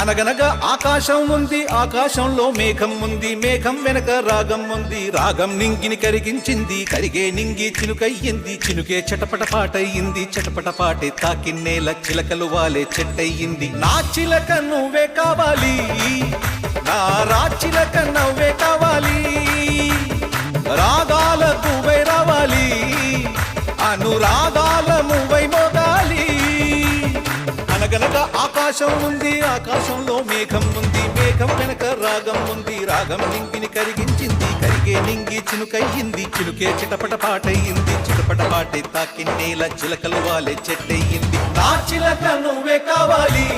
అనగనగా ఆకాశం ఉంది, ఆకాశంలో మేఘం ఉంది, మేఘం వెనక రాగం ఉంది, రాగం నింగిని కరిగించింది, కరిగే నింగి చినుకయ్యింది, చినుకే చటపట పాటయ్యింది, చటపట పాటే తాకిన్నేల చిలకలు వాలే చెట్టయ్యింది. నా చిలక నువ్వే కావాలి, నా రాచిలక నవ్వే కావాలి, రాగాల నువ్వై రావాలి, అనురాగాల నువ్వై మోగాలి. అనగనగా ఆకాశం ఉంది, ఆకాశంలో మేఘం ఉంది, మేఘం వెనక రాగం ఉంది, రాగం నింగిని కరిగించింది, కరిగే నింగి చినుకయ్యింది, చినుకే చిటపట పాటయ్యింది, చిటపట పాటే తాకిన్నేల చిలకలు వాలే చెట్టయ్యింది. నా చిలక నువ్వే కావాలి,